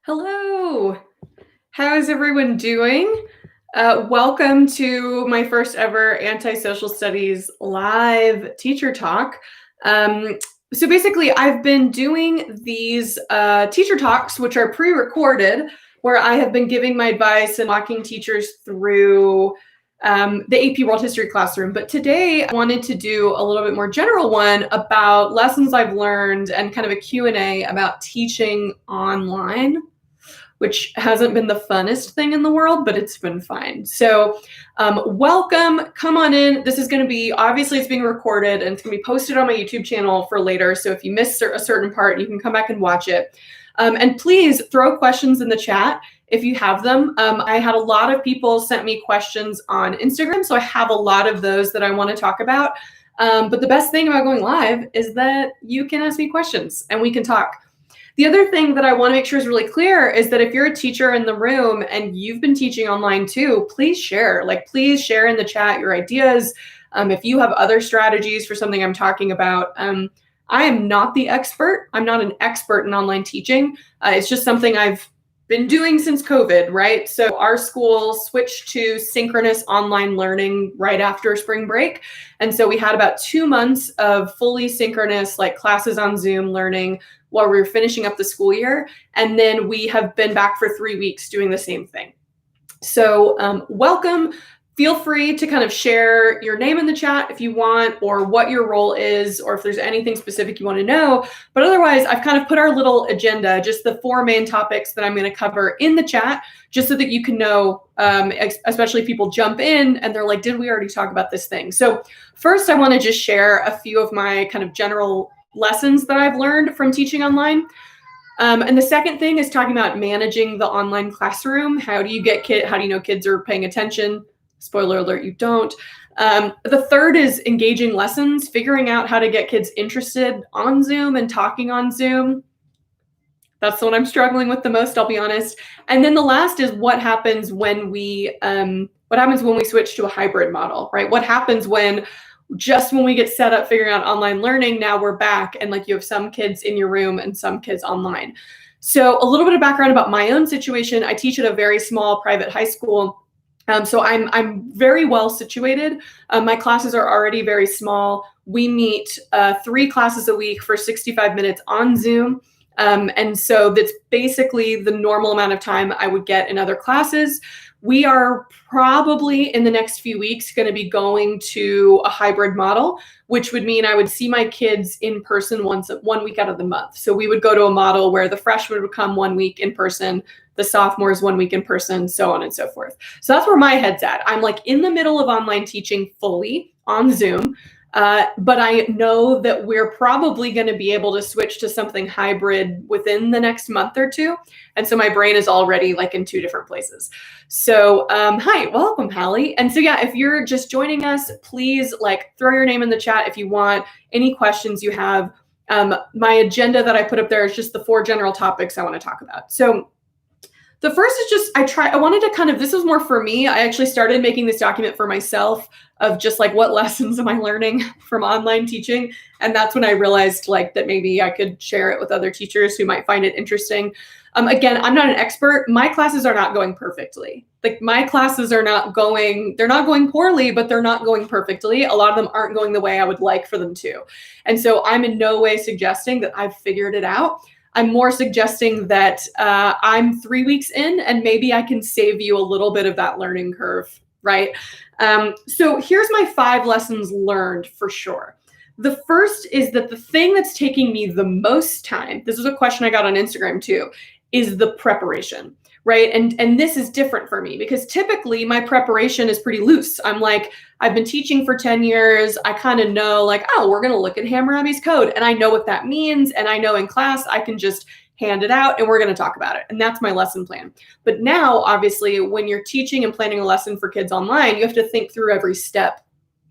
Hello. How is everyone doing? Welcome to my first ever anti-social studies live teacher talk. Um, so basically, I've been doing these teacher talks, which are pre-recorded, where I have been giving my advice and walking teachers through the AP World History classroom. But today, I wanted to do a little bit more general one about lessons I've learned and kind of a Q&A about teaching online, which hasn't been the funnest thing in the world, but it's been fine. So welcome, come on in. This is gonna be, obviously it's being recorded and it's gonna be posted on my YouTube channel for later. So if you missed a certain part, you can come back and watch it. And please throw questions in the chat if you have them. I had a lot of people sent me questions on Instagram, so I have a lot of those that I wanna talk about. But the best thing about going live is that you can ask me questions and we can talk. The other thing that I want to make sure is really clear is that if you're a teacher in the room and you've been teaching online too, please share. Please share in the chat your ideas. If you have other strategies for something I'm talking about, I am not the expert. I'm not an expert in online teaching. It's just something I've been doing since COVID, right? So our school switched to synchronous online learning right after spring break. And so we had about 2 months of fully synchronous, like classes on Zoom learning while we were finishing up the school year. And then we have been back for 3 weeks doing the same thing. So welcome. Feel free to kind of share your name in the chat if you want, or what your role is, or if there's anything specific you want to know. But otherwise, I've kind of put our little agenda, just the 4 main topics that I'm going to cover in the chat, just so that you can know, especially if people jump in and they're like, did we already talk about this thing? So first, I want to just share a few of my kind of general lessons that I've learned from teaching online. And the second thing is talking about managing the online classroom. How do you know kids are paying attention? Spoiler alert, you don't. The third is engaging lessons, figuring out how to get kids interested on Zoom and talking on Zoom. That's the one I'm struggling with the most, I'll be honest. And then the last is what happens when we switch to a hybrid model, right? What happens when we get set up figuring out online learning, now we're back and like you have some kids in your room and some kids online. So a little bit of background about my own situation. I teach at a very small private high school. So I'm very well situated. My classes are already very small. We meet 3 classes a week for 65 minutes on Zoom. And so that's basically the normal amount of time I would get in other classes. We are probably in the next few weeks going to be going to a hybrid model, which would mean I would see my kids in person 1 week out of the month. So we would go to a model where the freshmen would come 1 week in person, the sophomores 1 week in person, so on and so forth. So that's where my head's at. I'm like in the middle of online teaching fully on Zoom. But I know that we're probably going to be able to switch to something hybrid within the next month or two. And so my brain is already like in 2 different places. So hi, welcome, Hallie. And so yeah, if you're just joining us, please like throw your name in the chat if you want, any questions you have. My agenda that I put up there is just the 4 general topics I want to talk about. So the first is just, I wanted to kind of, this was more for me. I actually started making this document for myself of just like, what lessons am I learning from online teaching? And that's when I realized like that maybe I could share it with other teachers who might find it interesting. Again, I'm not an expert. My classes are not going perfectly. Like my classes are they're not going poorly, but they're not going perfectly. A lot of them aren't going the way I would like for them to. And so I'm in no way suggesting that I've figured it out. I'm more suggesting that I'm 3 weeks in and maybe I can save you a little bit of that learning curve, right? So here's my 5 lessons learned for sure. The first is that the thing that's taking me the most time, this is a question I got on Instagram too, is the preparation, right? And this is different for me because typically my preparation is pretty loose. I'm like, I've been teaching for 10 years. I kind of know like, oh, we're going to look at Hammurabi's code and I know what that means. And I know in class, I can just hand it out and we're going to talk about it. And that's my lesson plan. But now, obviously, when you're teaching and planning a lesson for kids online, you have to think through every step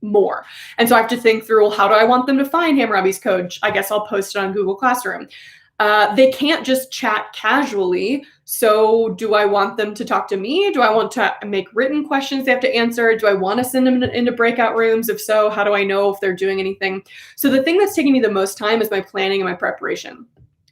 more. And so I have to think through, well, how do I want them to find Hammurabi's code? I guess I'll post it on Google Classroom. They can't just chat casually. So do I want them to talk to me? Do I want to make written questions they have to answer? Do I want to send them into breakout rooms? If so, how do I know if they're doing anything? So the thing that's taking me the most time is my planning and my preparation.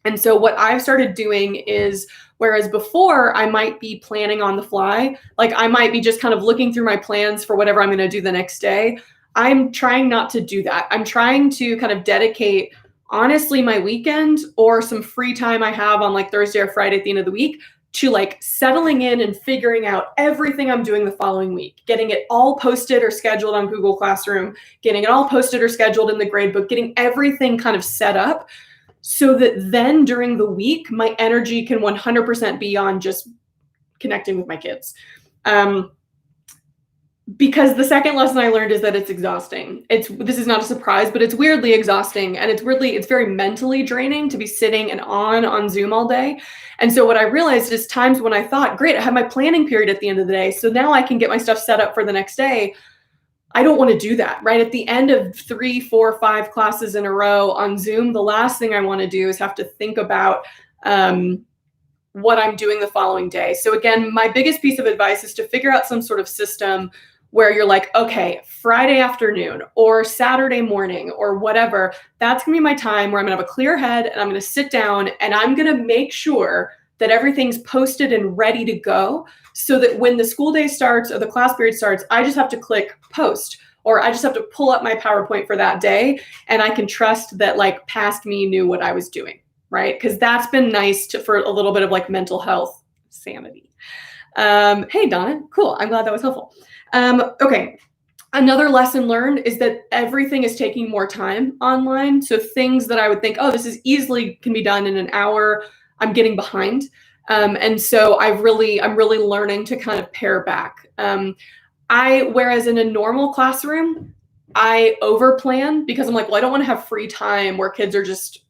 And so what I've started doing is, whereas before I might be planning on the fly, like I might be just kind of looking through my plans for whatever I'm going to do the next day, I'm trying not to do that. I'm trying to kind of dedicate, honestly, my weekend or some free time I have on like Thursday or Friday at the end of the week to like settling in and figuring out everything I'm doing the following week, getting it all posted or scheduled on Google Classroom, getting it all posted or scheduled in the gradebook, getting everything kind of set up so that then during the week, my energy can 100% be on just connecting with my kids. Because the second lesson I learned is that it's exhausting. This is not a surprise, but it's weirdly exhausting, and it's very mentally draining to be sitting and on Zoom all day. And so what I realized is times when I thought, great, I have my planning period at the end of the day, so now I can get my stuff set up for the next day. I don't want to do that, right? At the end of 3, 4, 5 classes in a row on Zoom, the last thing I want to do is have to think about what I'm doing the following day. So again, my biggest piece of advice is to figure out some sort of system where you're like, okay, Friday afternoon or Saturday morning or whatever, that's gonna be my time where I'm gonna have a clear head and I'm gonna sit down and I'm gonna make sure that everything's posted and ready to go so that when the school day starts or the class period starts, I just have to click post, or I just have to pull up my PowerPoint for that day and I can trust that like past me knew what I was doing, right? Because that's been nice for a little bit of like mental health sanity. Hey, Donna, cool, I'm glad that was helpful. Okay, another lesson learned is that everything is taking more time online. So things that I would think, oh, this is easily can be done in an hour, I'm getting behind. And so I'm really learning to kind of pare back. Whereas in a normal classroom, I overplan because I'm like, well, I don't want to have free time where kids are just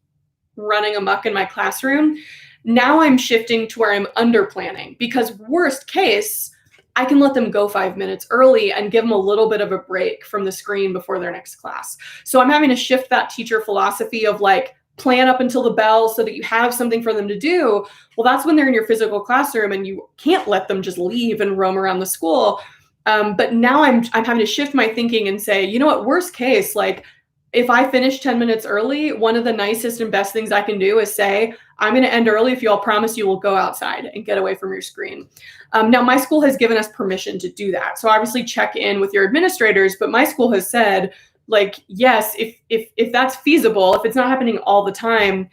running amok in my classroom. Now I'm shifting to where I'm under planning because worst case, I can let them go 5 minutes early and give them a little bit of a break from the screen before their next class. So I'm having to shift that teacher philosophy of like, plan up until the bell so that you have something for them to do. Well, that's when they're in your physical classroom and you can't let them just leave and roam around the school. But now I'm having to shift my thinking and say, you know what, worst case, like if I finish 10 minutes early, one of the nicest and best things I can do is say, I'm going to end early if you all promise you will go outside and get away from your screen. Now, my school has given us permission to do that. So obviously check in with your administrators, but my school has said, like, yes, if that's feasible, if it's not happening all the time,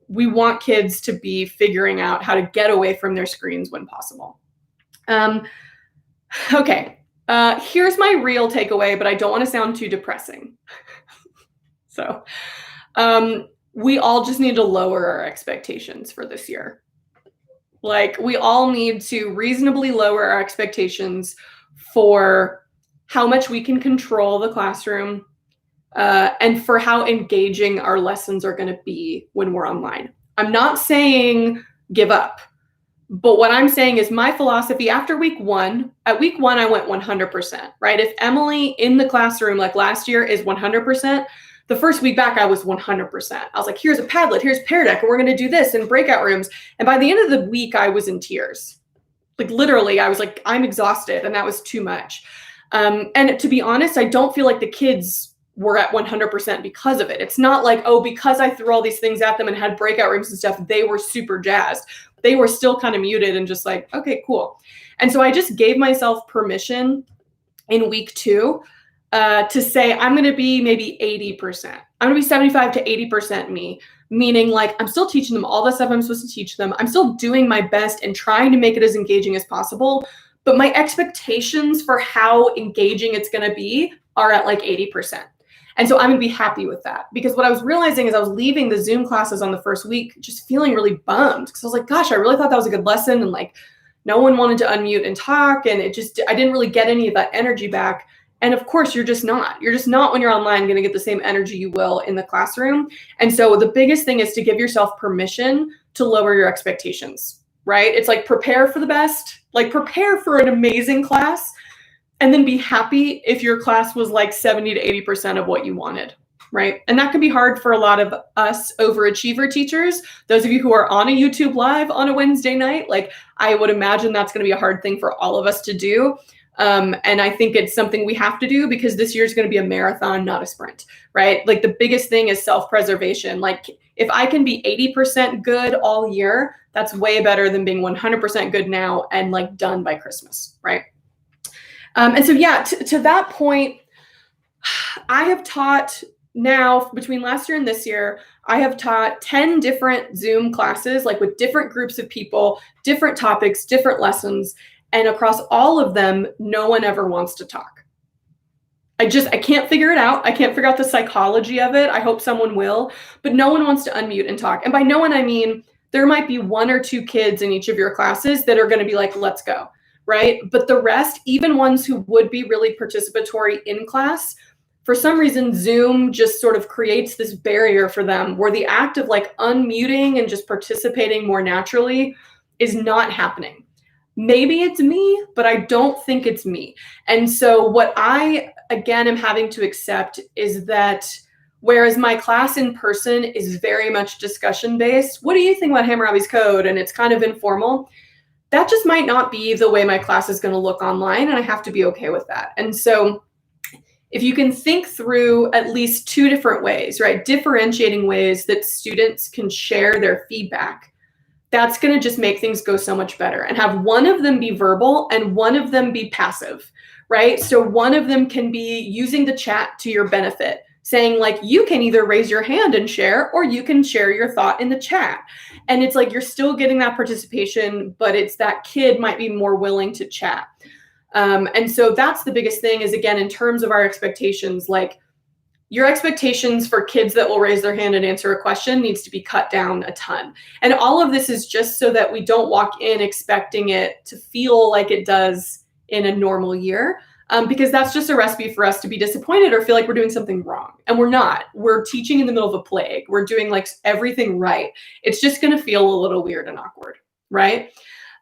we want kids to be figuring out how to get away from their screens when possible. Okay, here's my real takeaway, but I don't want to sound too depressing. So we all just need to lower our expectations for this year. Like, we all need to reasonably lower our expectations for how much we can control the classroom and for how engaging our lessons are going to be when we're online. I'm not saying give up, but what I'm saying is my philosophy after at week one, I went 100%, right? If Emily in the classroom, like last year, is 100%, the first week back, I was 100%. I was like, here's a Padlet, here's Pear Deck, and we're going to do this in breakout rooms. And by the end of the week, I was in tears. Like literally, I was like, I'm exhausted, and that was too much. And to be honest, I don't feel like the kids were at 100% because of it. It's not like, oh, because I threw all these things at them and had breakout rooms and stuff, they were super jazzed. They were still kind of muted and just like, okay, cool. And so I just gave myself permission in week 2 to say, I'm going to be maybe 80%. I'm going to be 75 to 80% me, meaning like I'm still teaching them all the stuff I'm supposed to teach them. I'm still doing my best and trying to make it as engaging as possible. But my expectations for how engaging it's going to be are at like 80%. And so I'm going to be happy with that, because what I was realizing is I was leaving the Zoom classes on the first week just feeling really bummed, because I was like, gosh, I really thought that was a good lesson. And like no one wanted to unmute and talk. And I didn't really get any of that energy back. And of course, you're just not when you're online going to get the same energy you will in the classroom. And so the biggest thing is to give yourself permission to lower your expectations, right? It's like prepare for the best, like prepare for an amazing class, and then be happy if your class was like 70 to 80% of what you wanted, right? And that can be hard for a lot of us overachiever teachers. Those of you who are on a YouTube Live on a Wednesday night, like I would imagine that's going to be a hard thing for all of us to do. And I think it's something we have to do because this year is going to be a marathon, not a sprint, right? Like the biggest thing is self-preservation. Like if I can be 80% good all year, that's way better than being 100% good now and like done by Christmas, right? And so, yeah, to that point, I have taught now between last year and this year, I have taught 10 different Zoom classes, like with different groups of people, different topics, different lessons. And across all of them, no one ever wants to talk. I can't figure it out. I can't figure out the psychology of it. I hope someone will, but no one wants to unmute and talk. And by no one, I mean, there might be 1 or 2 kids in each of your classes that are going to be like, let's go, right? But the rest, even ones who would be really participatory in class, for some reason, Zoom just sort of creates this barrier for them where the act of like unmuting and just participating more naturally is not happening. Maybe it's me, but I don't think it's me. And so what I, again, am having to accept is that whereas my class in person is very much discussion based, what do you think about Hammurabi's Code? And it's kind of informal. That just might not be the way my class is going to look online, and I have to be okay with that. And so if you can think through at least 2 different ways, right? Differentiating ways that students can share their feedback, that's going to just make things go so much better. And have one of them be verbal and one of them be passive, right? So one of them can be using the chat to your benefit, saying like, you can either raise your hand and share, or you can share your thought in the chat. And it's like, you're still getting that participation, but it's that kid might be more willing to chat. And so that's the biggest thing is, again, in terms of our expectations, like your expectations for kids that will raise their hand and answer a question needs to be cut down a ton. And all of this is just so that we don't walk in expecting it to feel like it does in a normal year, because that's just a recipe for us to be disappointed or feel like we're doing something wrong. And we're not. We're teaching in the middle of a plague. We're doing like everything right. It's just going to feel a little weird and awkward, right?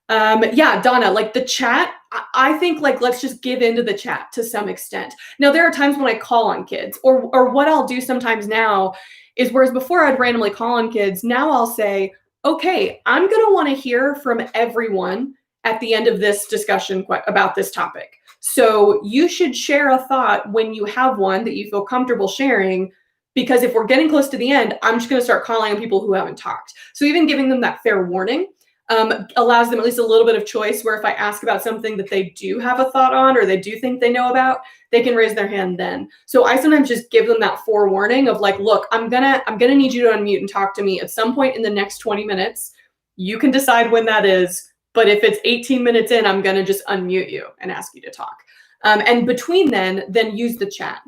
Yeah, Donna, like the chat, I think like, let's just give into the chat to some extent. Now, there are times when I call on kids, or what I'll do sometimes now is, whereas before I'd randomly call on kids, now I'll say, okay, I'm going to want to hear from everyone at the end of this discussion about this topic. So you should share a thought when you have one that you feel comfortable sharing, because if we're getting close to the end, I'm just going to start calling on people who haven't talked. So even giving them that fair warning allows them at least a little bit of choice, where if I ask about something that they do have a thought on or they do think they know about, they can raise their hand then. So I sometimes just give them that forewarning of like, look, I'm gonna need you to unmute and talk to me at some point in the next 20 minutes. You can decide when that is, but if it's 18 minutes in, I'm gonna just unmute you and ask you to talk. And between then use the chat,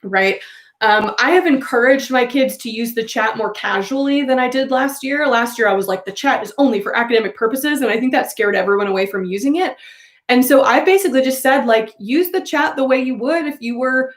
right? I have encouraged my kids to use the chat more casually than I did last year. Last year, I was like, the chat is only for academic purposes. And I think that scared everyone away from using it. And so I basically just said, like, use the chat the way you would if you were,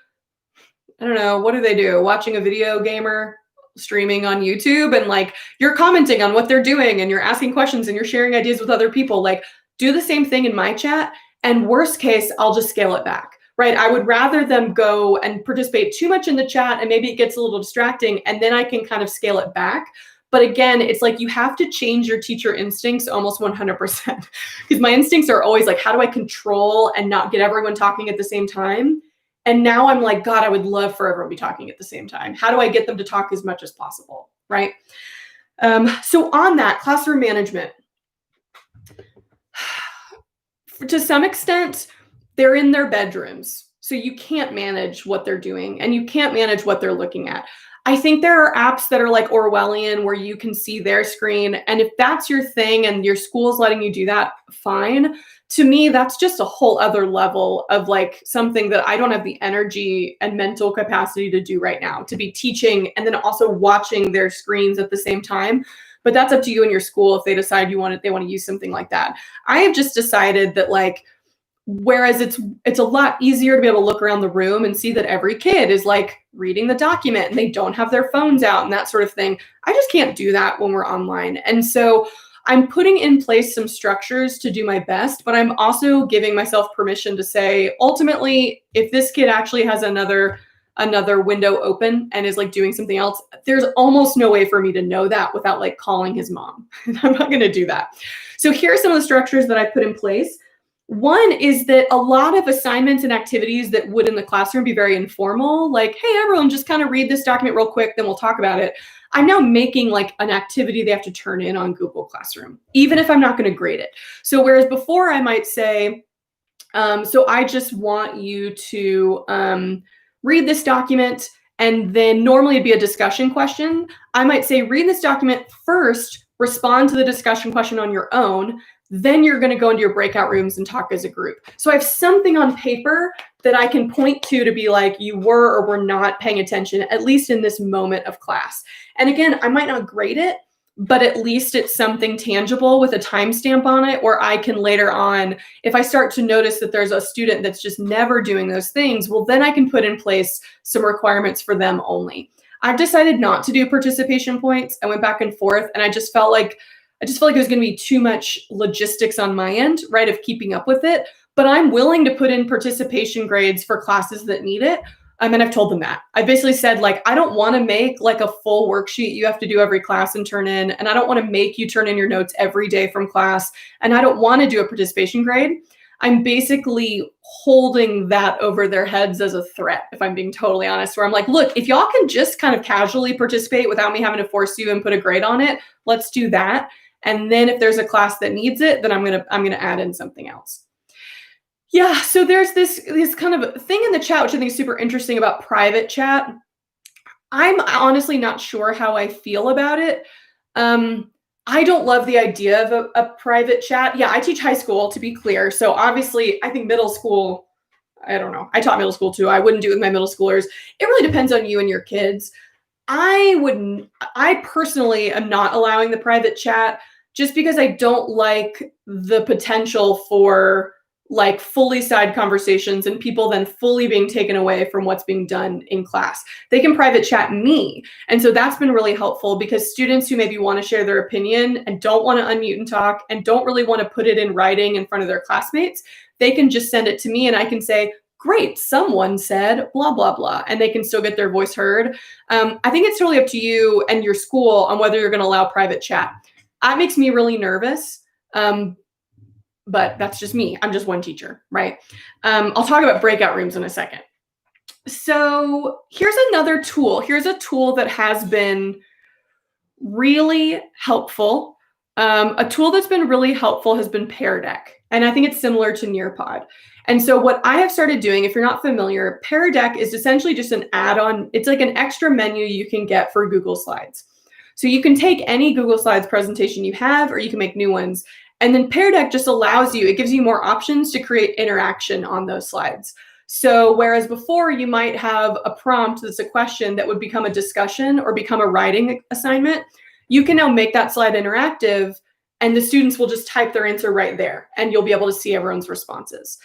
I don't know, what do they do? Watching a video gamer streaming on YouTube, and like you're commenting on what they're doing and you're asking questions and you're sharing ideas with other people. Like, do the same thing in my chat. And worst case, I'll just scale it back. Right? I would rather them go and participate too much in the chat and maybe it gets a little distracting, and then I can kind of scale it back. But again, it's like you have to change your teacher instincts almost 100%, because my instincts are always like, how do I control and not get everyone talking at the same time? And now I'm like, God, I would love for everyone to be talking at the same time. How do I get them to talk as much as possible? Right? So on that, classroom management, to some extent, they're in their bedrooms, so you can't manage what they're doing and you can't manage what they're looking at. I think there are apps that are like Orwellian where you can see their screen. And if that's your thing and your school's letting you do that, fine. To me, that's just a whole other level of like something that I don't have the energy and mental capacity to do right now, to be teaching and then also watching their screens at the same time. But that's up to you and your school if they decide they want to use something like that. I have just decided that like, whereas it's a lot easier to be able to look around the room and see that every kid is like reading the document and they don't have their phones out and that sort of thing. I just can't do that when we're online. And so I'm putting in place some structures to do my best, but I'm also giving myself permission to say, ultimately, if this kid actually has another window open and is like doing something else, there's almost no way for me to know that without like calling his mom. I'm not going to do that. So here are some of the structures that I put in place. One is that a lot of assignments and activities that would in the classroom be very informal, like, hey, everyone, just kind of read this document real quick, then we'll talk about it. I'm now making like an activity they have to turn in on Google Classroom, even if I'm not going to grade it. So whereas before I might say, so I just want you to read this document, and then normally it'd be a discussion question. I might say, read this document first, respond to the discussion question on your own, then you're going to go into your breakout rooms and talk as a group. So I have something on paper that I can point to be like, you were or were not paying attention, at least in this moment of class. And again, I might not grade it, but at least it's something tangible with a timestamp on it, where I can later on, if I start to notice that there's a student that's just never doing those things, well, then I can put in place some requirements for them only. I've decided not to do participation points. I went back and forth, and I just felt like it was going to be too much logistics on my end, right, of keeping up with it. But I'm willing to put in participation grades for classes that need it. And I've told them that. I basically said, like, I don't want to make like a full worksheet you have to do every class and turn in. And I don't want to make you turn in your notes every day from class. And I don't want to do a participation grade. I'm basically holding that over their heads as a threat, if I'm being totally honest, where I'm like, look, if y'all can just kind of casually participate without me having to force you and put a grade on it, let's do that. And then if there's a class that needs it, then I'm gonna add in something else. Yeah, so there's this kind of thing in the chat, which I think is super interesting about private chat. I'm honestly not sure how I feel about it. I don't love the idea of a private chat. Yeah, I teach high school, to be clear. So obviously, I think middle school, I don't know. I taught middle school too. I wouldn't do it with my middle schoolers. It really depends on you and your kids. I personally am not allowing the private chat just because I don't like the potential for like fully side conversations and people then fully being taken away from what's being done in class. They can private chat me. And so that's been really helpful, because students who maybe want to share their opinion and don't want to unmute and talk and don't really want to put it in writing in front of their classmates, they can just send it to me and I can say, great, someone said blah, blah, blah, and they can still get their voice heard. I think it's totally up to you and your school on whether you're going to allow private chat. That makes me really nervous. But that's just me. I'm just one teacher, right? I'll talk about breakout rooms in a second. So here's another tool. Here's a tool that has been really helpful. A tool that's been really helpful has been Pear Deck. And I think it's similar to Nearpod. And so what I have started doing, if you're not familiar, Pear Deck is essentially just an add-on. It's like an extra menu you can get for Google Slides. So you can take any Google Slides presentation you have, or you can make new ones. And then Pear Deck just allows you, it gives you more options to create interaction on those slides. So whereas before you might have a prompt that's a question that would become a discussion or become a writing assignment, you can now make that slide interactive, and the students will just type their answer right there, and you'll be able to see everyone's responses.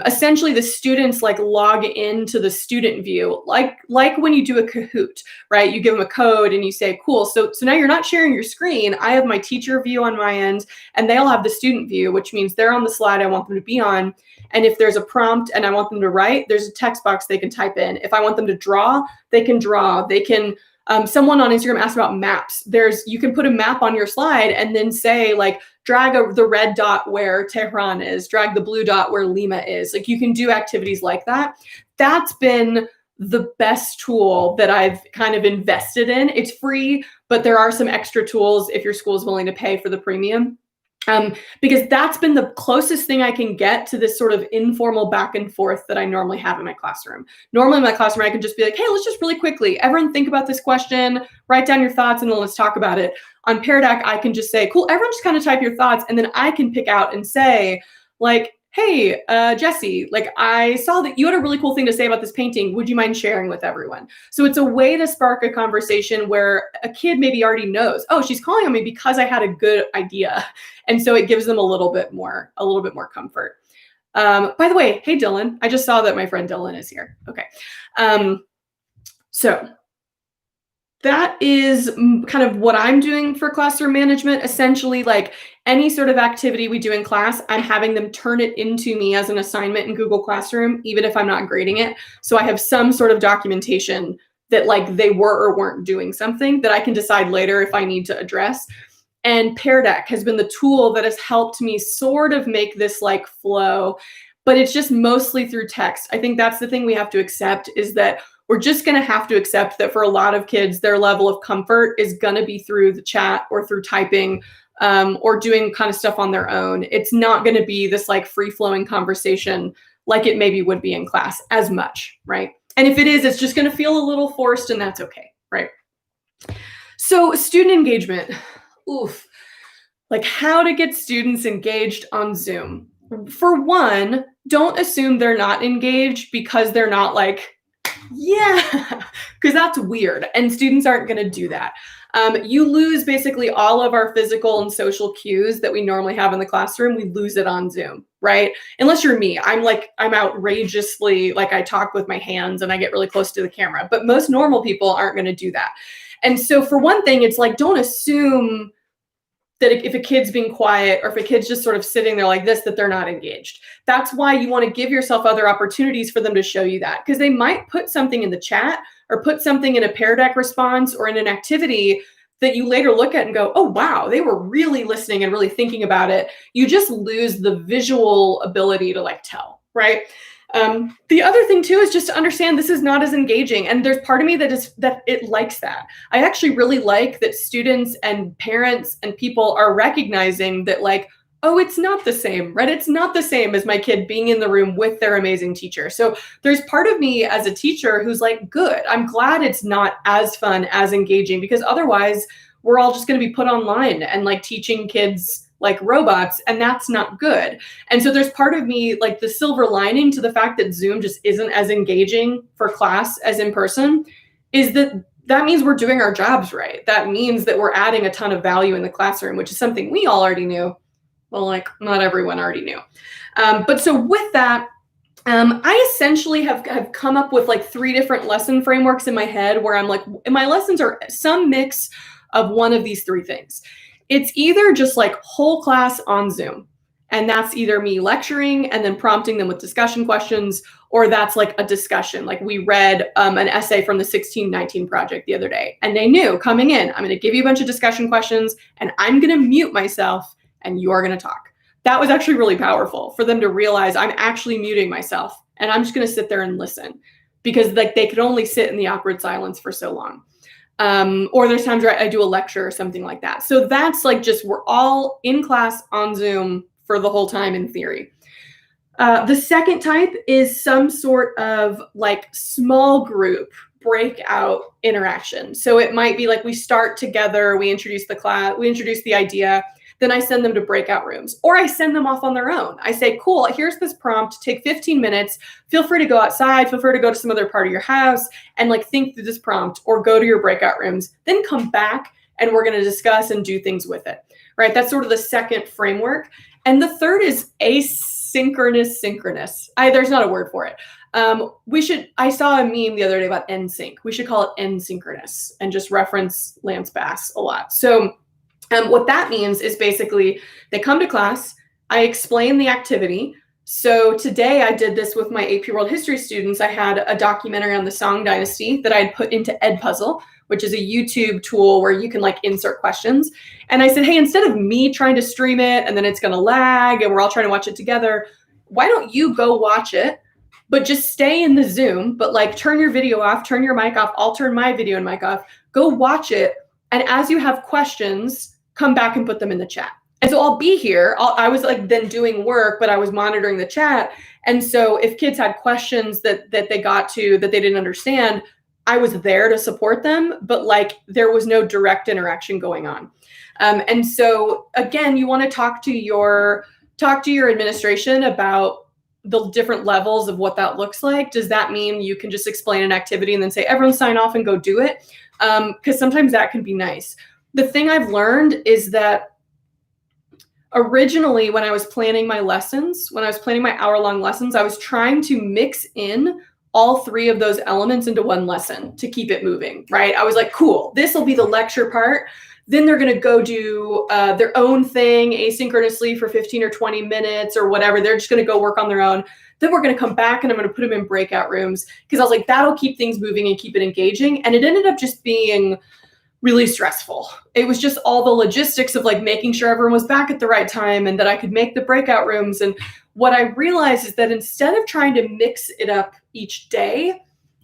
Essentially, the students like log into the student view, like when you do a Kahoot, right? You give them a code and you say, cool, so now you're not sharing your screen. I have my teacher view on my end, and they'll have the student view, which means they're on the slide I want them to be on. And if there's a prompt and I want them to write, there's a text box they can type in. If I want them to draw, they can draw. They can, someone on Instagram asked about maps. You can put a map on your slide and then say like, drag the red dot where Tehran is, drag the blue dot where Lima is. Like, you can do activities like that. That's been the best tool that I've kind of invested in. It's free, but there are some extra tools if your school is willing to pay for the premium. Because that's been the closest thing I can get to this sort of informal back and forth that I normally have in my classroom. Normally in my classroom, I can just be like, hey, let's just really quickly, everyone think about this question, write down your thoughts, and then let's talk about it. On Pear Deck, I can just say, cool, everyone just kind of type your thoughts, and then I can pick out and say, like, hey, Jesse, like, I saw that you had a really cool thing to say about this painting. Would you mind sharing with everyone? So it's a way to spark a conversation where a kid maybe already knows, oh, she's calling on me because I had a good idea. And so it gives them a little bit more comfort. By the way, hey, Dylan, I just saw that my friend Dylan is here. Okay. So that is kind of what I'm doing for classroom management. Essentially, like any sort of activity we do in class, I'm having them turn it into me as an assignment in Google Classroom, even if I'm not grading it. So I have some sort of documentation that like they were or weren't doing something that I can decide later if I need to address. And Pear Deck has been the tool that has helped me sort of make this like flow, but it's just mostly through text. I think that's the thing we have to accept, is that we're just going to have to accept that for a lot of kids, their level of comfort is going to be through the chat or through typing, or doing kind of stuff on their own. It's not going to be this like free flowing conversation like it maybe would be in class as much, right? And if it is, it's just going to feel a little forced, and that's okay, right? So student engagement, oof, like how to get students engaged on Zoom. For one, don't assume they're not engaged because they're not like, yeah, because that's weird, and students aren't going to do that. You lose basically all of our physical and social cues that we normally have in the classroom. We lose it on Zoom, right? Unless you're me. I'm outrageously, like I talk with my hands and I get really close to the camera, but most normal people aren't going to do that. And so for one thing, it's like, don't assume that if a kid's being quiet or if a kid's just sort of sitting there like this, that they're not engaged. That's why you want to give yourself other opportunities for them to show you that, because they might put something in the chat or put something in a Pear Deck response or in an activity that you later look at and go, oh, wow, they were really listening and really thinking about it. You just lose the visual ability to like tell, right? The other thing too is just to understand this is not as engaging, and there's part of me that it likes that. I actually really like that students and parents and people are recognizing that like, oh, it's not the same, right? It's not the same as my kid being in the room with their amazing teacher. So there's part of me as a teacher who's like, good, I'm glad it's not as fun, as engaging, because otherwise we're all just going to be put online and like teaching kids like robots, and that's not good. And so there's part of me, like the silver lining to the fact that Zoom just isn't as engaging for class as in person, is that means we're doing our jobs right. That means that we're adding a ton of value in the classroom, which is something we all already knew. Well, like not everyone already knew. But so with that, I essentially have come up with like 3 different lesson frameworks in my head where I'm like, my lessons are some mix of one of these 3 things. It's either just like whole class on Zoom, and that's either me lecturing and then prompting them with discussion questions, or that's like a discussion. Like we read an essay from the 1619 project the other day, and they knew coming in, I'm going to give you a bunch of discussion questions and I'm going to mute myself and you're going to talk. That was actually really powerful for them to realize I'm actually muting myself and I'm just going to sit there and listen, because like they could only sit in the awkward silence for so long. Or there's times where I do a lecture or something like that. So that's like just we're all in class on Zoom for the whole time in theory. The second type is some sort of like small group breakout interaction. So it might be like we start together, we introduce the class, we introduce the idea, then I send them to breakout rooms, or I send them off on their own. I say, cool, here's this prompt, take 15 minutes, feel free to go outside, feel free to go to some other part of your house and like think through this prompt, or go to your breakout rooms, then come back and we're going to discuss and do things with it, right? That's sort of the second framework. And the third is asynchronous synchronous. There's not a word for it. I saw a meme the other day about NSYNC. We should call it N-synchronous and just reference Lance Bass a lot. So what that means is basically they come to class, I explain the activity. So today I did this with my AP World History students. I had a documentary on the Song Dynasty that I had put into Edpuzzle, which is a YouTube tool where you can like insert questions. And I said, hey, instead of me trying to stream it and then it's going to lag and we're all trying to watch it together, why don't you go watch it, but just stay in the Zoom, but like turn your video off, turn your mic off, I'll turn my video and mic off, go watch it. And as you have questions, come back and put them in the chat. And so I'll be here. I was like then doing work, but I was monitoring the chat. And so if kids had questions that they got to that they didn't understand, I was there to support them, but like there was no direct interaction going on. And so again, you want to talk to your administration about the different levels of what that looks like. Does that mean you can just explain an activity and then say, everyone sign off and go do it? Because sometimes that can be nice. The thing I've learned is that originally when I was planning my lessons, when I was planning my hour-long lessons, I was trying to mix in all 3 of those elements into one lesson to keep it moving, right? I was like, cool, this will be the lecture part. Then they're going to go do their own thing asynchronously for 15 or 20 minutes or whatever. They're just going to go work on their own. Then we're going to come back and I'm going to put them in breakout rooms, because I was like, that'll keep things moving and keep it engaging. And it ended up just being really stressful. It was just all the logistics of like making sure everyone was back at the right time and that I could make the breakout rooms. And what I realized is that instead of trying to mix it up each day,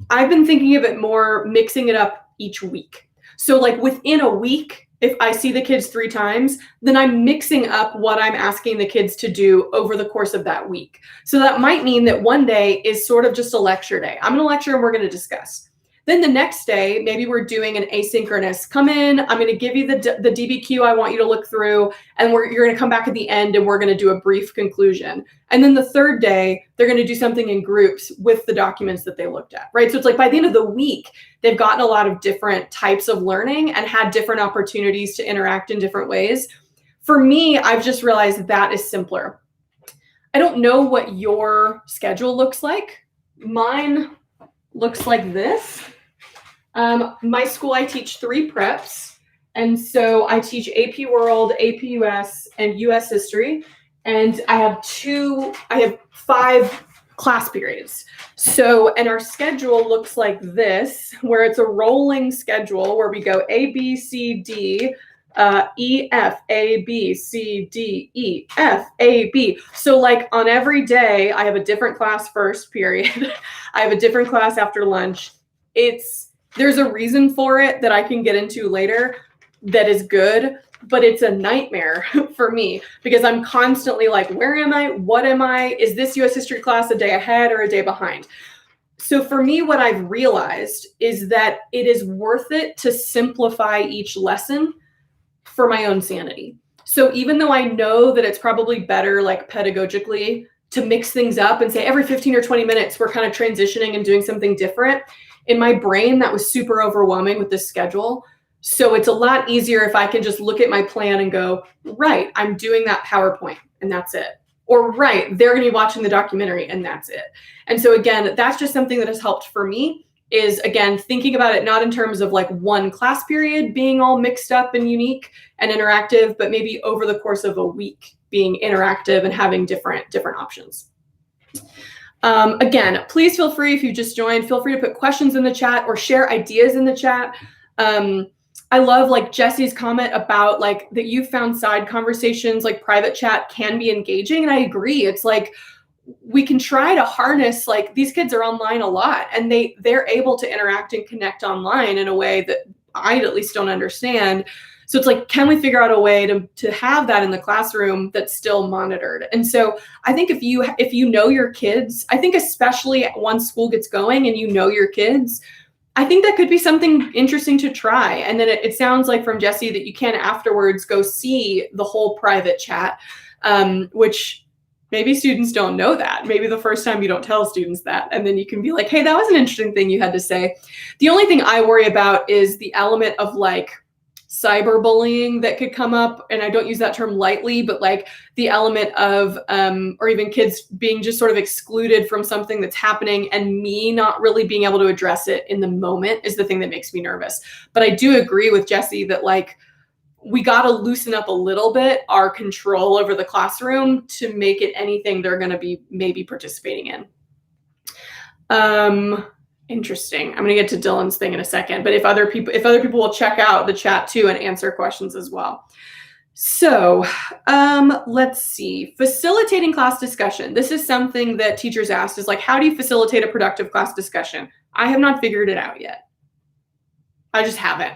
I've been thinking of it more mixing it up each week. So like within a week, if I see the kids 3 times, then I'm mixing up what I'm asking the kids to do over the course of that week. So that might mean that one day is sort of just a lecture day. I'm going to lecture and we're going to discuss. Then the next day, maybe we're doing an asynchronous. Come in, I'm going to give you the DBQ I want you to look through, and you're going to come back at the end and we're going to do a brief conclusion. And then the third day, they're going to do something in groups with the documents that they looked at, right? So it's like by the end of the week, they've gotten a lot of different types of learning and had different opportunities to interact in different ways. For me, I've just realized that is simpler. I don't know what your schedule looks like. Mine looks like this. My school, I teach 3 preps. And so I teach AP World, AP US, and US History. And I have 5 class periods. So, and our schedule looks like this, where it's a rolling schedule where we go A, B, C, D, E, F, A, B, C, D, E, F, A, B. So like on every day, I have a different class first period. I have a different class after lunch. There's a reason for it that I can get into later that is good, but it's a nightmare for me because I'm constantly like, where am I? What am I? Is this US history class a day ahead or a day behind? So for me, what I've realized is that it is worth it to simplify each lesson for my own sanity. So even though I know that it's probably better like pedagogically to mix things up and say every 15 or 20 minutes, we're kind of transitioning and doing something different. In my brain, that was super overwhelming with this schedule. So it's a lot easier if I can just look at my plan and go, right, I'm doing that PowerPoint and that's it. Or right, they're going to be watching the documentary and that's it. And so again, that's just something that has helped for me is again, thinking about it not in terms of like one class period being all mixed up and unique and interactive, but maybe over the course of a week being interactive and having different options. Again, please feel free if you just joined, feel free to put questions in the chat or share ideas in the chat. I love like Jesse's comment about like that you found side conversations, like private chat can be engaging. And I agree. It's like, we can try to harness, like these kids are online a lot and they're able to interact and connect online in a way that I at least don't understand. So it's like, can we figure out a way to have that in the classroom that's still monitored? And so I think if you know your kids, I think especially once school gets going and you know your kids, I think that could be something interesting to try. And then it sounds like from Jesse that you can afterwards go see the whole private chat, which maybe students don't know that. Maybe the first time you don't tell students that, and then you can be like, hey, that was an interesting thing you had to say. The only thing I worry about is the element of like cyberbullying that could come up. And I don't use that term lightly, but like the element of, or even kids being just sort of excluded from something that's happening and me not really being able to address it in the moment is the thing that makes me nervous. But I do agree with Jesse that like, we got to loosen up a little bit our control over the classroom to make it anything they're going to be maybe participating in. Interesting. I'm going to get to Dylan's thing in a second, but if other people will check out the chat too and answer questions as well. So let's see. Facilitating class discussion. This is something that teachers asked is like, how do you facilitate a productive class discussion? I have not figured it out yet. I just haven't.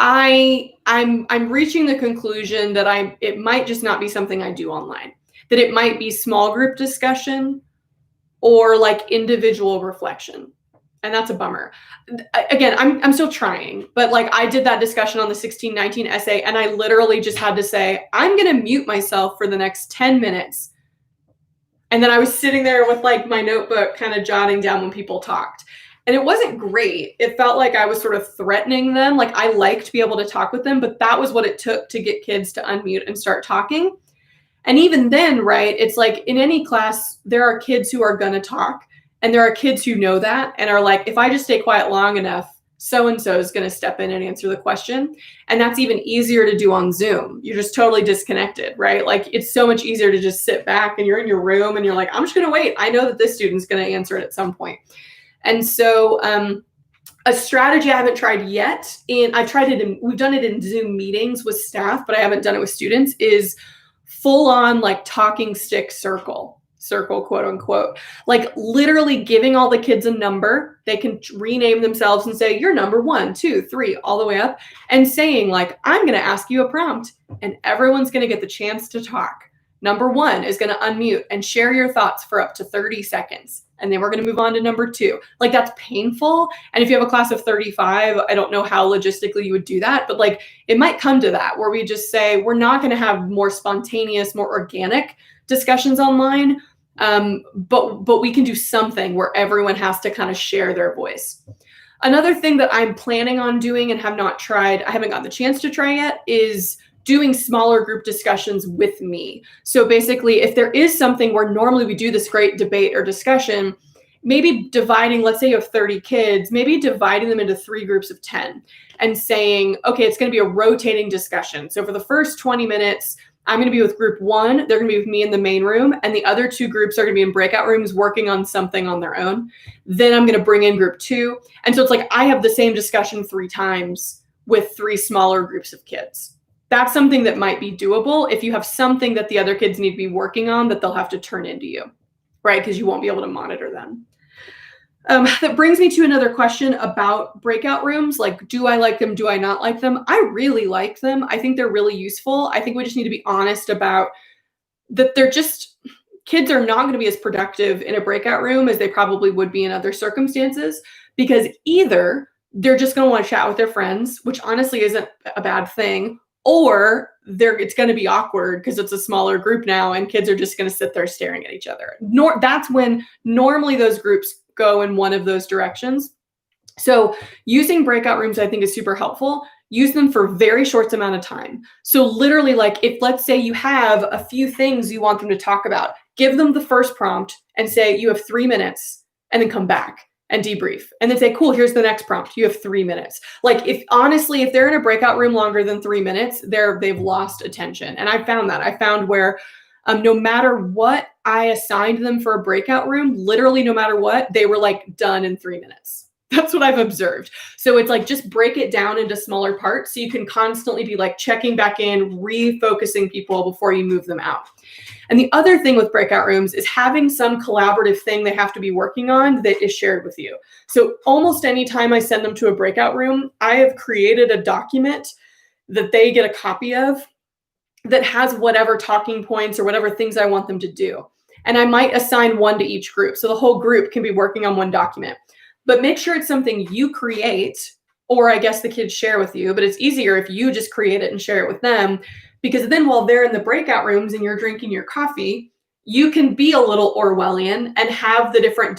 I'm reaching the conclusion that it might just not be something I do online, that it might be small group discussion or like individual reflection. And that's a bummer. Again, I'm still trying, but like I did that discussion on the 1619 essay and I literally just had to say, I'm going to mute myself for the next 10 minutes. And then I was sitting there with like my notebook kind of jotting down when people talked. And it wasn't great. It felt like I was sort of threatening them. Like I liked to be able to talk with them, but that was what it took to get kids to unmute and start talking. And even then, right, it's like in any class, there are kids who are going to talk. And there are kids who know that and are like, if I just stay quiet long enough, so-and-so is going to step in and answer the question. And that's even easier to do on Zoom. You're just totally disconnected, right? Like it's so much easier to just sit back and you're in your room and you're like, I'm just going to wait. I know that this student's going to answer it at some point. And so A strategy I haven't tried yet, and we've done it in Zoom meetings with staff, but I haven't done it with students, is full on like talking stick circle, quote unquote. Like literally giving all the kids a number. They can rename themselves and say, you're number 1, 2, 3, all the way up, and saying, like, I'm going to ask you a prompt, and everyone's going to get the chance to talk. Number 1 is going to unmute and share your thoughts for up to 30 seconds. And then we're going to move on to number 2. Like, that's painful. And if you have a class of 35, I don't know how logistically you would do that, but like it might come to that where we just say, we're not going to have more spontaneous, more organic discussions online. But we can do something where everyone has to kind of share their voice. Another thing that I'm planning on doing and have not tried, I haven't gotten the chance to try yet, is doing smaller group discussions with me. So basically, if there is something where normally we do this great debate or discussion, maybe dividing, let's say you have 30 kids, maybe dividing them into 3 groups of 10 and saying, okay, it's going to be a rotating discussion. So for the first 20 minutes, I'm going to be with group 1. They're going to be with me in the main room. And the other 2 groups are going to be in breakout rooms working on something on their own. Then I'm going to bring in group 2. And so it's like I have the same discussion 3 times with 3 smaller groups of kids. That's something that might be doable if you have something that the other kids need to be working on that they'll have to turn into you, right? Because you won't be able to monitor them. That brings me to another question about breakout rooms. Like, do I like them? Do I not like them? I really like them. I think they're really useful. I think we just need to be honest about that. Kids are not going to be as productive in a breakout room as they probably would be in other circumstances, because either they're just going to want to chat with their friends, which honestly isn't a bad thing, or it's going to be awkward because it's a smaller group now and kids are just going to sit there staring at each other. That's when normally those groups go in one of those directions. So using breakout rooms, I think, is super helpful. Use them for very short amount of time. So literally, like, if let's say you have a few things you want them to talk about, give them the first prompt and say you have 3 minutes, and then come back and debrief, and then say, cool, here's the next prompt. You have 3 minutes. Like, if they're in a breakout room longer than 3 minutes, they've lost attention. And I found where no matter what I assigned them for a breakout room, literally no matter what, they were like done in 3 minutes. That's what I've observed. So it's like, just break it down into smaller parts so you can constantly be like checking back in, refocusing people before you move them out. And the other thing with breakout rooms is having some collaborative thing they have to be working on that is shared with you. So almost any time I send them to a breakout room, I have created a document that they get a copy of that has whatever talking points or whatever things I want them to do. And I might assign one to each group. So the whole group can be working on one document. But make sure it's something you create, or I guess the kids share with you. But it's easier if you just create it and share it with them, because then while they're in the breakout rooms and you're drinking your coffee, you can be a little Orwellian and have the different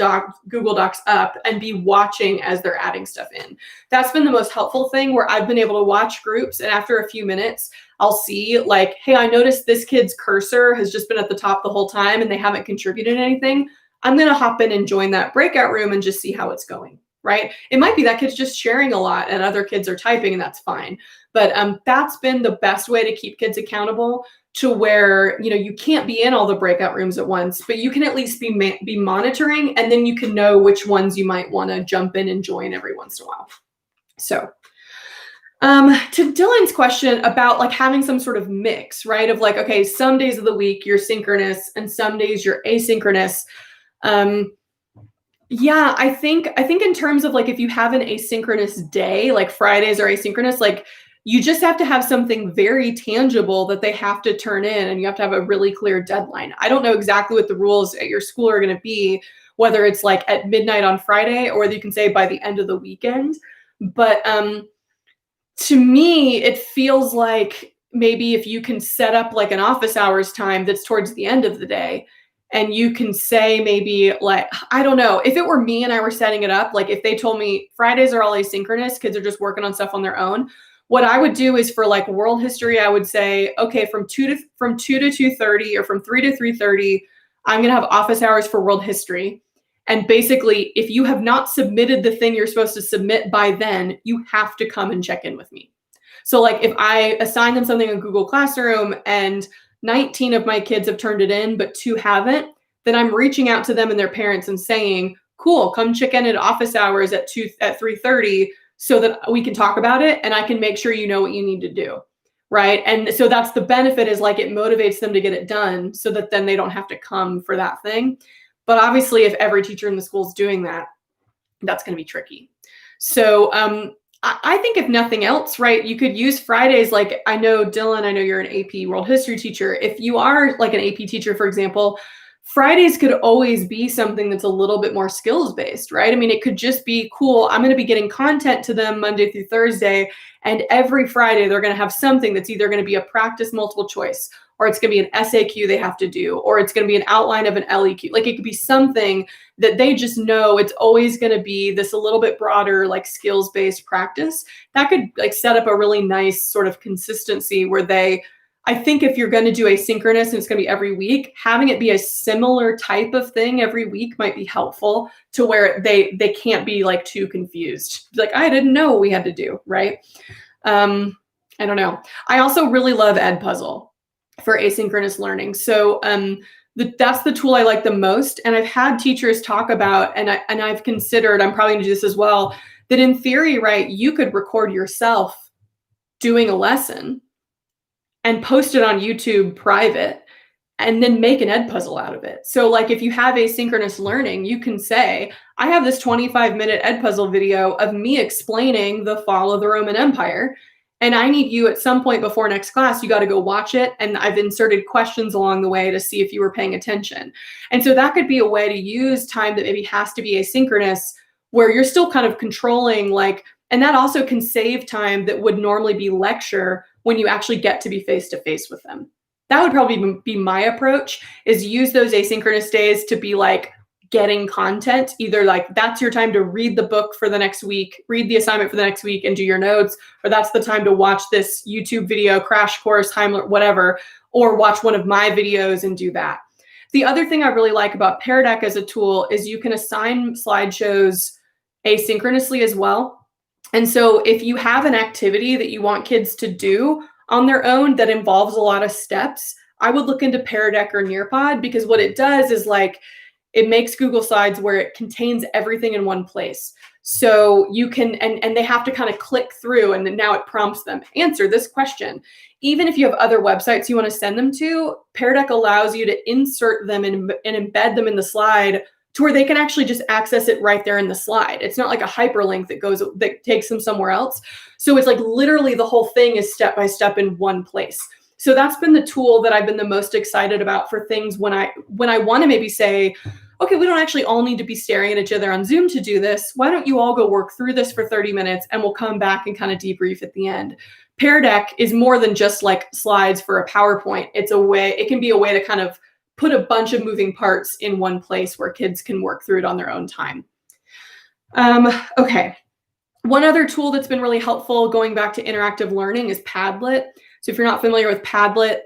Google Docs up and be watching as they're adding stuff in. That's been the most helpful thing, where I've been able to watch groups, and after a few minutes, I'll see like, hey, I noticed this kid's cursor has just been at the top the whole time and they haven't contributed anything. I'm going to hop in and join that breakout room and just see how it's going, right? It might be that kid's just sharing a lot and other kids are typing, and that's fine. But that's been the best way to keep kids accountable, to where, you can't be in all the breakout rooms at once, but you can at least be monitoring, and then you can know which ones you might want to jump in and join every once in a while. So to Dylan's question about like having some sort of mix, right? Of like, okay, some days of the week you're synchronous and some days you're asynchronous. Yeah, I think in terms of like, if you have an asynchronous day, like Fridays are asynchronous, like you just have to have something very tangible that they have to turn in, and you have to have a really clear deadline. I don't know exactly what the rules at your school are going to be, whether it's like at midnight on Friday or whether you can say by the end of the weekend. But to me, it feels like maybe if you can set up like an office hours time that's towards the end of the day, and you can say maybe like, I don't know, if it were me and I were setting it up, like if they told me Fridays are all asynchronous, kids are just working on stuff on their own, what I would do is for like world history, I would say, okay, from 2 to 2:30 or from 3 to 3:30, I'm going to have office hours for world history. And basically, if you have not submitted the thing you're supposed to submit by then, you have to come and check in with me. So like if I assign them something in Google Classroom and 19 of my kids have turned it in, but 2 haven't, then I'm reaching out to them and their parents and saying, cool, come check in at office hours at 3:30 so that we can talk about it and I can make sure you know what you need to do. Right. And so that's the benefit, is like it motivates them to get it done so that then they don't have to come for that thing. But obviously, if every teacher in the school is doing that, that's going to be tricky. So I think if nothing else, right, you could use Fridays. Like, I know, Dylan, I know you're an AP World History teacher. If you are like an AP teacher, for example, Fridays could always be something that's a little bit more skills based, right? I mean, it could just be cool. I'm going to be getting content to them Monday through Thursday. And every Friday, they're going to have something that's either going to be a practice multiple choice, or it's going to be an SAQ they have to do, or it's going to be an outline of an LEQ. Like, it could be something that they just know it's always going to be this a little bit broader, like skills-based practice. That could like set up a really nice sort of consistency where I think if you're going to do asynchronous and it's going to be every week, having it be a similar type of thing every week might be helpful, to where they can't be like too confused. Like, I didn't know what we had to do, right? I don't know. I also really love Edpuzzle for asynchronous learning. So that's the tool I like the most. And I've had teachers talk about, and I've considered, I'm probably going to do this as well, that in theory, right, you could record yourself doing a lesson and post it on YouTube private, and then make an Edpuzzle out of it. So like, if you have asynchronous learning, you can say, I have this 25-minute Edpuzzle video of me explaining the fall of the Roman Empire, and I need you at some point before next class, you got to go watch it. And I've inserted questions along the way to see if you were paying attention. And so that could be a way to use time that maybe has to be asynchronous, where you're still kind of controlling, like, and that also can save time that would normally be lecture when you actually get to be face-to-face with them. That would probably be my approach, is use those asynchronous days to be like getting content. Either like that's your time to read the book for the next week, read the assignment for the next week and do your notes, or that's the time to watch this YouTube video, crash course, Heimler, whatever, or watch one of my videos and do that. The other thing I really like about Pear Deck as a tool is you can assign slideshows asynchronously as well. And so if you have an activity that you want kids to do on their own that involves a lot of steps, I would look into Pear Deck or Nearpod, because what it does is like, it makes Google Slides where it contains everything in one place. So you can, and they have to kind of click through, and then now it prompts them, answer this question. Even if you have other websites you want to send them to, Pear Deck allows you to insert them and embed them in the slide, to where they can actually just access it right there in the slide. It's not like a hyperlink that takes them somewhere else. So it's like literally the whole thing is step by step in one place. So that's been the tool that I've been the most excited about for things when I want to maybe say, okay, we don't actually all need to be staring at each other on Zoom to do this. Why don't you all go work through this for 30 minutes and we'll come back and kind of debrief at the end. Pear Deck is more than just like slides for a PowerPoint. It can be a way to kind of put a bunch of moving parts in one place where kids can work through it on their own time. Okay. One other tool that's been really helpful going back to interactive learning is Padlet. So if you're not familiar with Padlet,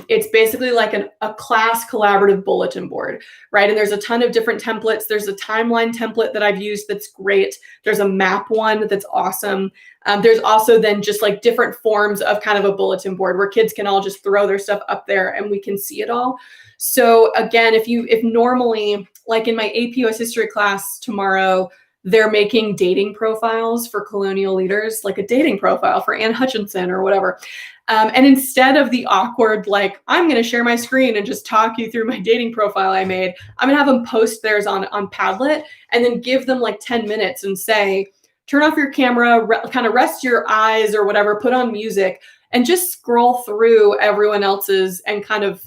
it's basically like a class collaborative bulletin board, right? And there's a ton of different templates. There's a timeline template that I've used that's great. There's a map one that's awesome. There's also then just like different forms of kind of a bulletin board where kids can all just throw their stuff up there and we can see it all. So again, if normally, like in my AP US history class tomorrow, they're making dating profiles for colonial leaders, like a dating profile for Anne Hutchinson or whatever. And instead of the awkward, like, I'm going to share my screen and just talk you through my dating profile I made, I'm going to have them post theirs on Padlet and then give them like 10 minutes and say, turn off your camera, kind of rest your eyes or whatever, put on music and just scroll through everyone else's and kind of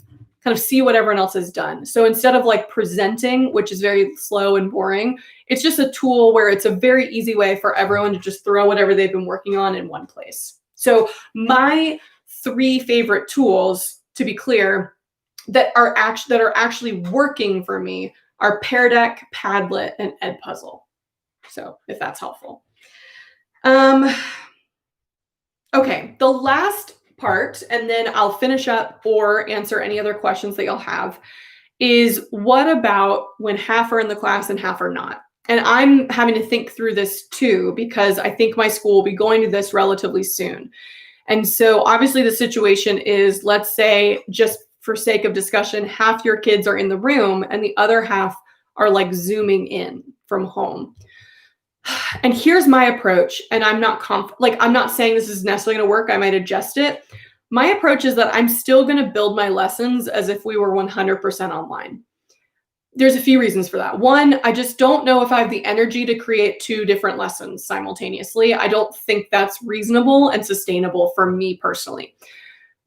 see what everyone else has done. So instead of like presenting, which is very slow and boring, it's just a tool where it's a very easy way for everyone to just throw whatever they've been working on in one place. So my 3 favorite tools, to be clear, that are actually working for me are Pear Deck, Padlet, and Edpuzzle. So if that's helpful. Okay, the last part, and then I'll finish up or answer any other questions that you'll have, is what about when half are in the class and half are not? And I'm having to think through this too, because I think my school will be going to this relatively soon. And so obviously the situation is, let's say, just for sake of discussion, half your kids are in the room and the other half are like zooming in from home. And here's my approach, and I'm not I'm not saying this is necessarily going to work. I might adjust it. My approach is that I'm still going to build my lessons as if we were 100% online. There's a few reasons for that. One, I just don't know if I have the energy to create two different lessons simultaneously. I don't think that's reasonable and sustainable for me personally.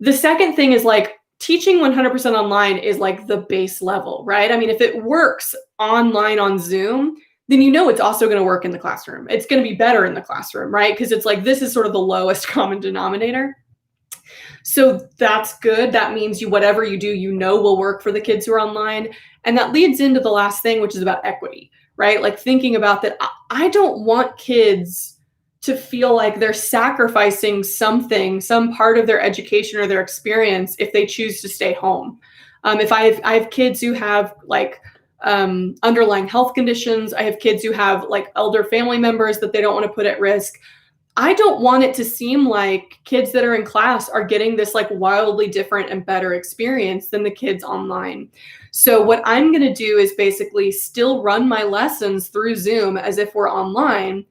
The second thing is like teaching 100% online is like the base level, right? I mean, if it works online on Zoom, then you know it's also going to work in the classroom. It's going to be better in the classroom, right? Because it's like this is sort of the lowest common denominator. So that's good. That means whatever you do, you know will work for the kids who are online. And that leads into the last thing, which is about equity, right? Like thinking about that. I don't want kids to feel like they're sacrificing something, some part of their education or their experience if they choose to stay home. If I have kids who have like underlying health conditions, I have kids who have like elder family members that they don't want to put at risk. I don't want it to seem like kids that are in class are getting this like wildly different and better experience than the kids online. So what I'm going to do is basically still run my lessons through Zoom as if we're online,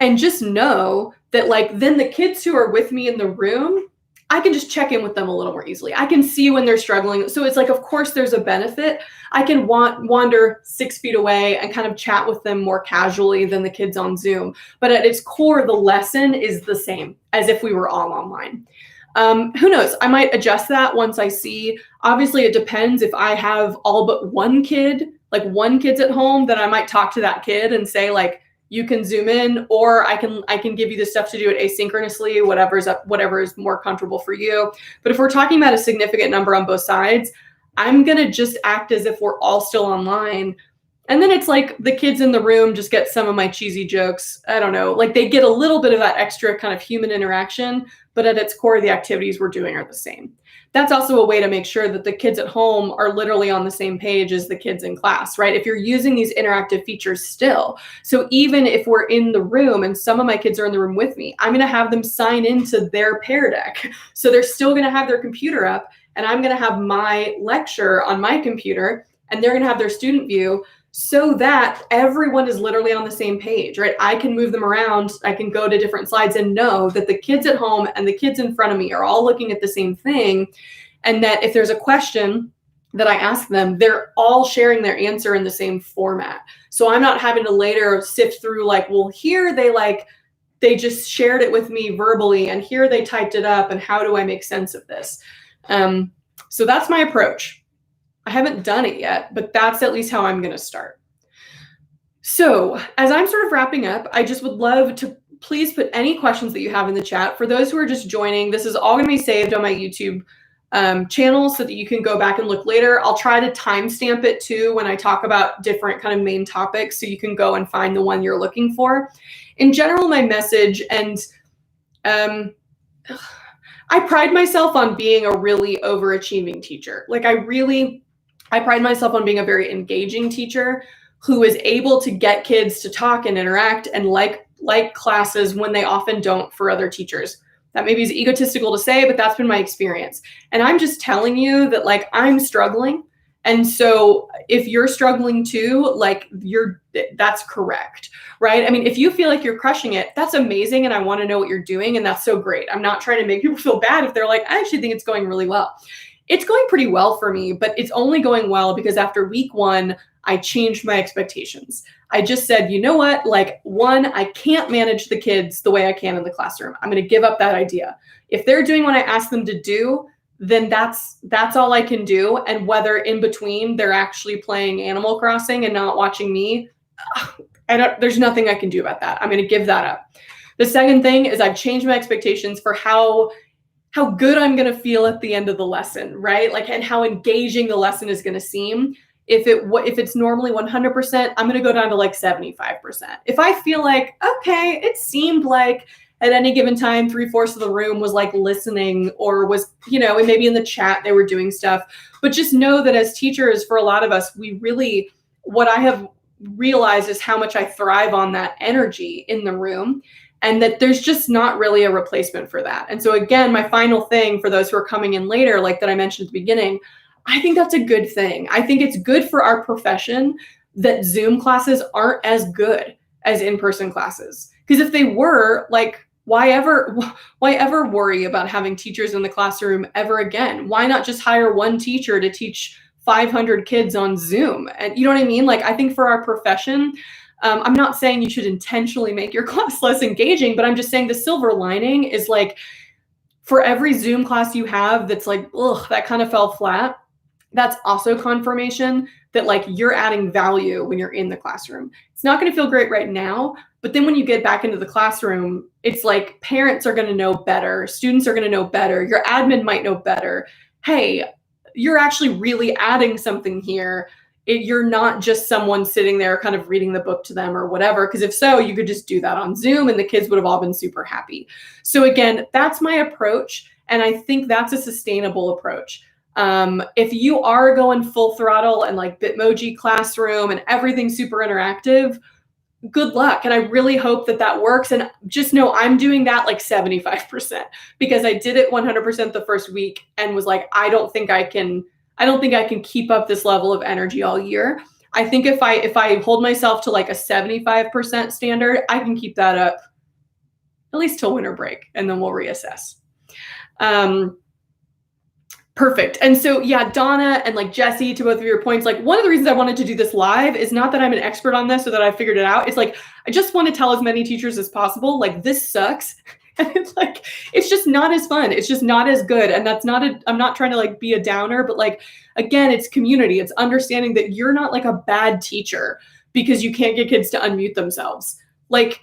and just know that like then the kids who are with me in the room, I can just check in with them a little more easily. I can see when they're struggling. So it's like, of course, there's a benefit. I can wander 6 feet away and kind of chat with them more casually than the kids on Zoom. But at its core, the lesson is the same as if we were all online. Who knows? I might adjust that once I see. Obviously, it depends. If I have all but one kid, like one kid's at home, then I might talk to that kid and say like, you can Zoom in, or I can give you the stuff to do it asynchronously, whatever is more comfortable for you. But if we're talking about a significant number on both sides, I'm going to just act as if we're all still online. And then it's like the kids in the room just get some of my cheesy jokes. I don't know, like they get a little bit of that extra kind of human interaction, but at its core, the activities we're doing are the same. That's also a way to make sure that the kids at home are literally on the same page as the kids in class, right? If you're using these interactive features still. So even if we're in the room and some of my kids are in the room with me, I'm going to have them sign into their Pear Deck. So they're still going to have their computer up, and I'm going to have my lecture on my computer, and they're going to have their student view, so that everyone is literally on the same page, right? I can move them around. I can go to different slides and know that the kids at home and the kids in front of me are all looking at the same thing. And that if there's a question that I ask them, they're all sharing their answer in the same format. So I'm not having to later sift through like, well, here they just shared it with me verbally, and here they typed it up, and how do I make sense of this? So that's my approach. I haven't done it yet, but that's at least how I'm going to start. So as I'm sort of wrapping up, I just would love to please put any questions that you have in the chat. For those who are just joining, this is all going to be saved on my YouTube channel so that you can go back and look later. I'll try to timestamp it too when I talk about different kind of main topics, so you can go and find the one you're looking for. In general, my message, and I pride myself on being a really overachieving teacher. Like I pride myself on being a very engaging teacher who is able to get kids to talk and interact and like classes when they often don't for other teachers. That maybe is egotistical to say, but that's been my experience. And I'm just telling you that like I'm struggling. And so if you're struggling too, like that's correct, right? I mean, if you feel like you're crushing it, that's amazing. And I want to know what you're doing. And that's so great. I'm not trying to make people feel bad if they're like, I actually think it's going really well. It's going pretty well for me, but it's only going well because after week 1, I changed my expectations. I just said, you know what? Like, 1, I can't manage the kids the way I can in the classroom. I'm going to give up that idea. If they're doing what I ask them to do, then that's all I can do. And whether in between they're actually playing Animal Crossing and not watching me, there's nothing I can do about that. I'm going to give that up. The second thing is I've changed my expectations for how good I'm going to feel at the end of the lesson, right? Like, and how engaging the lesson is going to seem. If it's normally 100%, I'm going to go down to like 75%. If I feel like, okay, it seemed like at any given time, 3/4 of the room was like listening, or was, and maybe in the chat, they were doing stuff. But just know that as teachers, for a lot of us, what I have realized is how much I thrive on that energy in the room. And that there's just not really a replacement for that. And so again, my final thing for those who are coming in later, like that I mentioned at the beginning, I think that's a good thing. I think it's good for our profession that Zoom classes aren't as good as in-person classes. Because if they were, like, why ever worry about having teachers in the classroom ever again? Why not just hire one teacher to teach 500 kids on Zoom? And you know what I mean? Like, I think for our profession, I'm not saying you should intentionally make your class less engaging, but I'm just saying the silver lining is, like, for every Zoom class you have that's like, ugh, that kind of fell flat, that's also confirmation that, like, you're adding value when you're in the classroom. It's not going to feel great right now, but then when you get back into the classroom, it's like parents are going to know better, students are going to know better, your admin might know better. Hey, you're actually really adding something here. You're not just someone sitting there kind of reading the book to them or whatever, because if so, you could just do that on Zoom and the kids would have all been super happy. So again, that's my approach, and I think that's a sustainable approach. If you are going full throttle and like Bitmoji classroom and everything super interactive, good luck. And I really hope that that works. And just know I'm doing that like 75% because I did it 100% the first week and was like, I don't think I can keep up this level of energy all year. I think if I hold myself to like a 75% standard, I can keep that up at least till winter break, and then we'll reassess. Perfect. And so, yeah, Donna and like Jesse, to both of your points, like one of the reasons I wanted to do this live is not that I'm an expert on this or that I figured it out. It's like, I just want to tell as many teachers as possible, like, this sucks. And it's like, it's just not as fun. It's just not as good. And that's not I'm not trying to like be a downer, but like, again, it's community. It's understanding that you're not like a bad teacher because you can't get kids to unmute themselves. Like,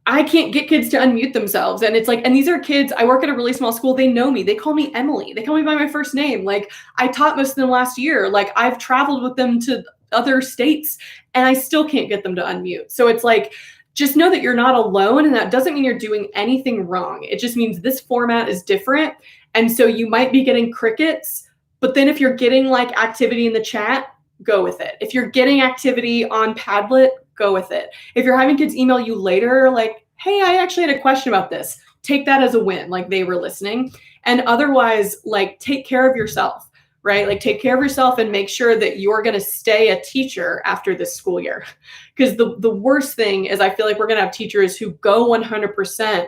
I can't get kids to unmute themselves. And it's like, and these are kids, I work at a really small school. They know me. They call me Emily. They call me by my first name. Like, I taught most of them last year. Like, I've traveled with them to other states and I still can't get them to unmute. So it's like, just know that you're not alone. And that doesn't mean you're doing anything wrong. It just means this format is different. And so you might be getting crickets, but then if you're getting like activity in the chat, go with it. If you're getting activity on Padlet, go with it. If you're having kids email you later, like, hey, I actually had a question about this, take that as a win, like they were listening. And otherwise, like, take care of yourself, right? Like, take care of yourself and make sure that you're going to stay a teacher after this school year. Because the worst thing is I feel like we're going to have teachers who go 100%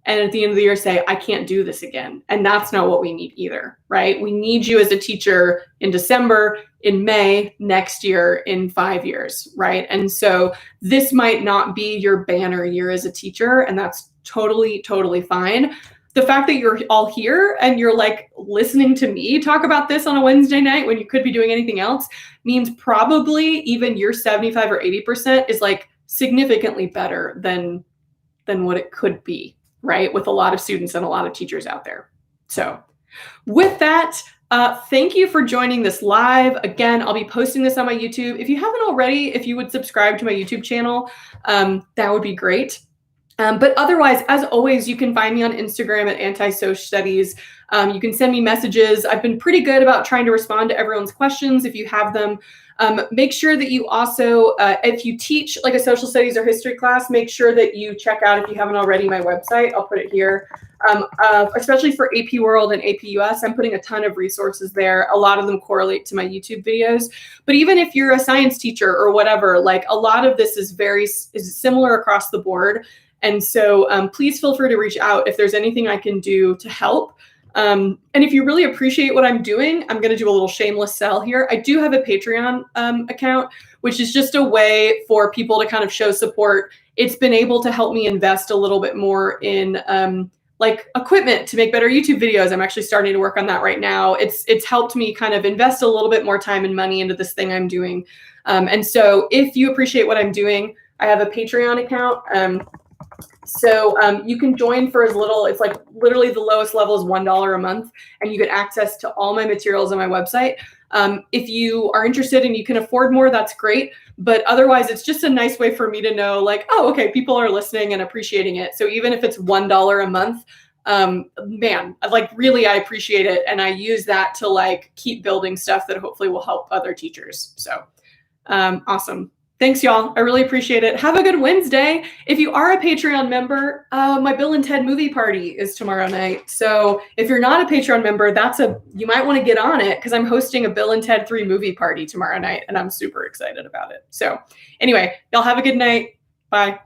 and at the end of the year say, I can't do this again. And that's not what we need either, right? We need you as a teacher in December, in May, next year, in 5 years, right? And so this might not be your banner year as a teacher, and that's totally, totally fine. The fact that you're all here and you're like listening to me talk about this on a Wednesday night when you could be doing anything else means probably even your 75 or 80% is like significantly better than what it could be, right? With a lot of students and a lot of teachers out there. So with that, thank you for joining this live. Again, I'll be posting this on my YouTube. If you haven't already, if you would subscribe to my YouTube channel, that would be great. But otherwise, as always, you can find me on Instagram at Anti-Social Studies. You can send me messages. I've been pretty good about trying to respond to everyone's questions if you have them. Make sure that you also, if you teach like a social studies or history class, make sure that you check out, if you haven't already, my website. I'll put it here. Especially for AP World and AP US, I'm putting a ton of resources there. A lot of them correlate to my YouTube videos. But even if you're a science teacher or whatever, like a lot of this is similar across the board. And so please feel free to reach out if there's anything I can do to help. And if you really appreciate what I'm doing, I'm going to do a little shameless sell here. I do have a Patreon account, which is just a way for people to kind of show support. It's been able to help me invest a little bit more in like equipment to make better YouTube videos. I'm actually starting to work on that right now. It's helped me kind of invest a little bit more time and money into this thing I'm doing. And so if you appreciate what I'm doing, I have a Patreon account. So you can join for as little, it's like literally the lowest level is $1 a month, and you get access to all my materials on my website. If you are interested and you can afford more, that's great. But otherwise, it's just a nice way for me to know, like, oh, okay, people are listening and appreciating it. So even if it's $1 a month, man, like really, I appreciate it. And I use that to like keep building stuff that hopefully will help other teachers. So awesome. Thanks, y'all. I really appreciate it. Have a good Wednesday. If you are a Patreon member, my Bill and Ted movie party is tomorrow night. So if you're not a Patreon member, you might want to get on it because I'm hosting a Bill and Ted 3 movie party tomorrow night, and I'm super excited about it. So anyway, y'all have a good night. Bye.